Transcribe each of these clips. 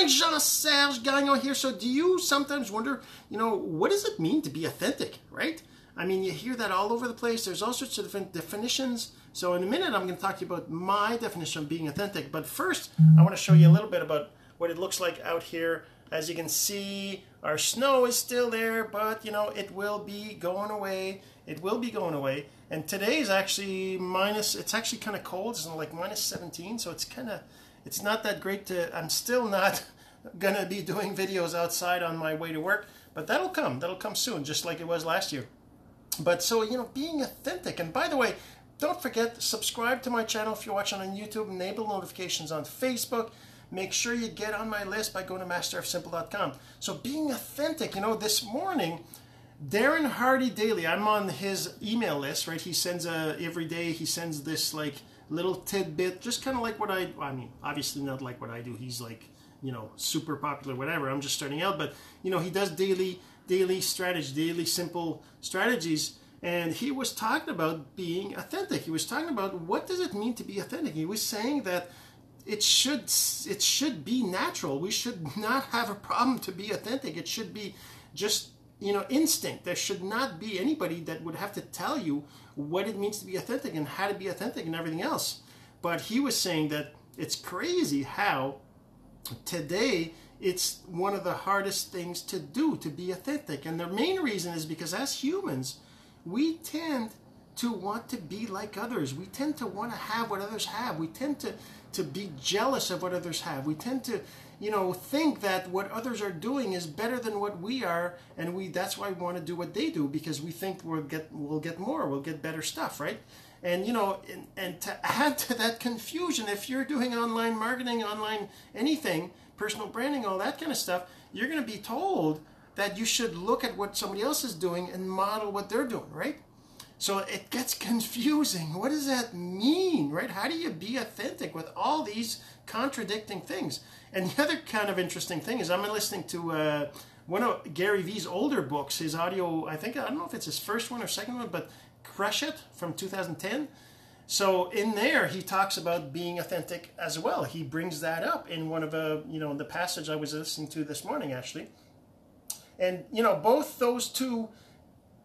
morning, Jean-Serge, Gagnon here. So do you sometimes wonder, what does it mean to be authentic, right? I mean, you hear that all over the place. There's all sorts of different definitions. So in a minute, I'm going to talk to you about my definition of being authentic. But first, I want to show you a little bit about what it looks like out here. As you can see, our snow is still there, but, it will be going away. It will be going away. And today is actually it's actually kind of cold. It's like minus 17, so it's not that great I'm still not going to be doing videos outside on my way to work, but that'll come soon, just like it was last year. But so, being authentic. And by the way, don't forget, subscribe to my channel if you're watching on YouTube, enable notifications on Facebook. Make sure you get on my list by going to masterofsimple.com. So being authentic, this morning, Darren Hardy Daily, I'm on his email list, right? He sends every day, he sends this like little tidbit, just kind of like what I mean, obviously not like what I do. He's like, super popular, whatever. I'm just starting out, but he does daily strategy, daily simple strategies. And he was talking about being authentic. He was talking about what does it mean to be authentic. He was saying that it should be natural. We should not have a problem to be authentic. It should be just instinct. There should not be anybody that would have to tell you what it means to be authentic and how to be authentic and everything else. But he was saying that it's crazy how today it's one of the hardest things to do, to be authentic. And the main reason is because as humans, we tend to want to be like others. We tend to want to have what others have. We tend to be jealous of what others have. We tend to think that what others are doing is better than what we are, and that's why we want to do what they do, because we think we'll get more, we'll get better stuff, right? And and to add to that confusion, if you're doing online marketing, online anything, personal branding, all that kind of stuff, you're going to be told that you should look at what somebody else is doing and model what they're doing, right? So it gets confusing. What does that mean, right? How do you be authentic with all these contradicting things? And the other kind of interesting thing is I'm listening to one of Gary Vee's older books, his audio, I don't know if it's his first one or second one, but Crush It from 2010. So in there, he talks about being authentic as well. He brings that up in one of the passage I was listening to this morning, actually. And, both those two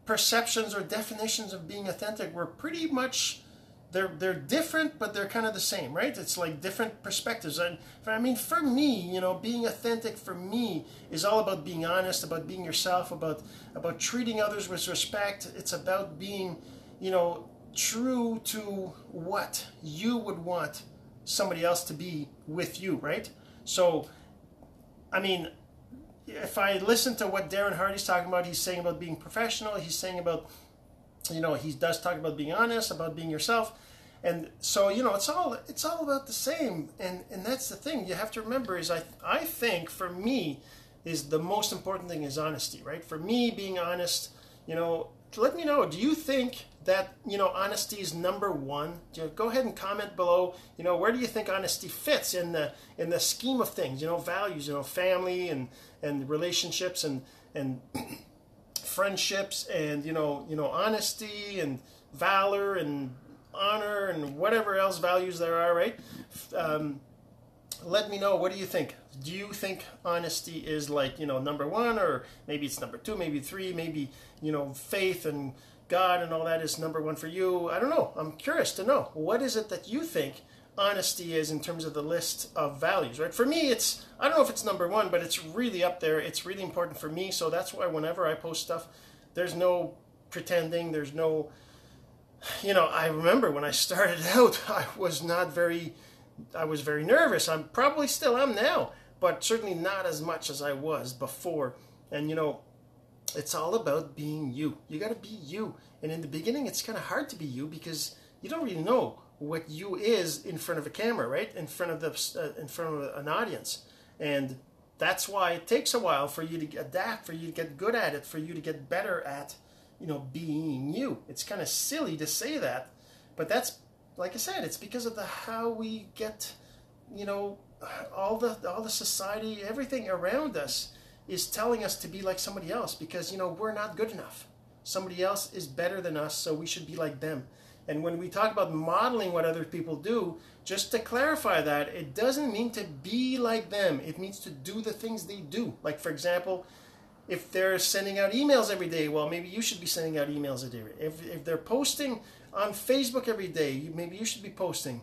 perceptions or definitions of being authentic were pretty much, they're different, but they're kind of the same, right? It's like different perspectives. And for me, being authentic for me is all about being honest, about being yourself, about treating others with respect. It's about being, true to what you would want somebody else to be with you, right? So, if I listen to what Darren Hardy's talking about, he's saying about being professional, he's saying about, he does talk about being honest, about being yourself. And so, it's all about the same. And that's the thing you have to remember is I think for me is the most important thing is honesty, right? For me, being honest, let me know, do you think that, honesty is number one? Go ahead and comment below, where do you think honesty fits in the scheme of things, values, family and relationships and friendships and, honesty and valor and honor and whatever else values there are, right? Let me know, what do you think? Do you think honesty is like, number one, or maybe it's number two, maybe three, maybe, faith and God and all that is number one for you? I don't know. I'm curious to know. What is it that you think honesty is in terms of the list of values, right? For me, I don't know if it's number one, but it's really up there. It's really important for me. So that's why whenever I post stuff, there's no pretending. There's no, I remember when I started out, I was very nervous. I'm probably still am now, but certainly not as much as I was before. And, it's all about being you. You got to be you. And in the beginning, it's kind of hard to be you because you don't really know what you is in front of a camera, right? In front of an audience. And that's why it takes a while for you to adapt, for you to get good at it, for you to get better at, being you. It's kind of silly to say that, but that's, like I said, it's because of how we get, all the society, everything around us is telling us to be like somebody else because, we're not good enough. Somebody else is better than us, so we should be like them. And when we talk about modeling what other people do, just to clarify that, it doesn't mean to be like them. It means to do the things they do. Like, for example, if they're sending out emails every day, well, maybe you should be sending out emails every day. If they're posting on Facebook every day, maybe you should be posting.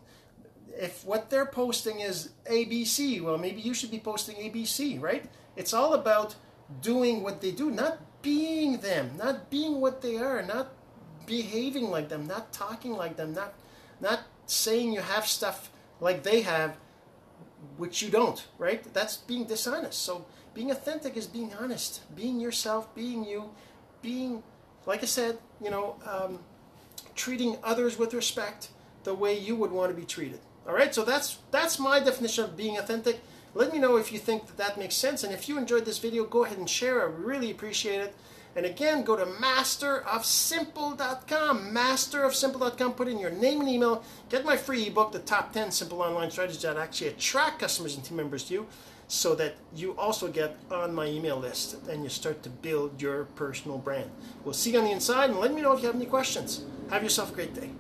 If what they're posting is ABC, well, maybe you should be posting ABC, right? It's all about doing what they do, not being them, not being what they are, not behaving like them, not talking like them, not saying you have stuff like they have, which you don't, right? That's being dishonest. So being authentic is being honest, being yourself, being you, being, like I said, treating others with respect the way you would want to be treated. All right, so that's my definition of being authentic. Let me know if you think that makes sense, and if you enjoyed this video, go ahead and share. I really appreciate it. And again, go to masterofsimple.com, masterofsimple.com, put in your name and email, get my free ebook, The Top 10 Simple Online Strategies that actually attract customers and team members to you, so that you also get on my email list and you start to build your personal brand. We'll see you on the inside, and let me know if you have any questions. Have yourself a great day.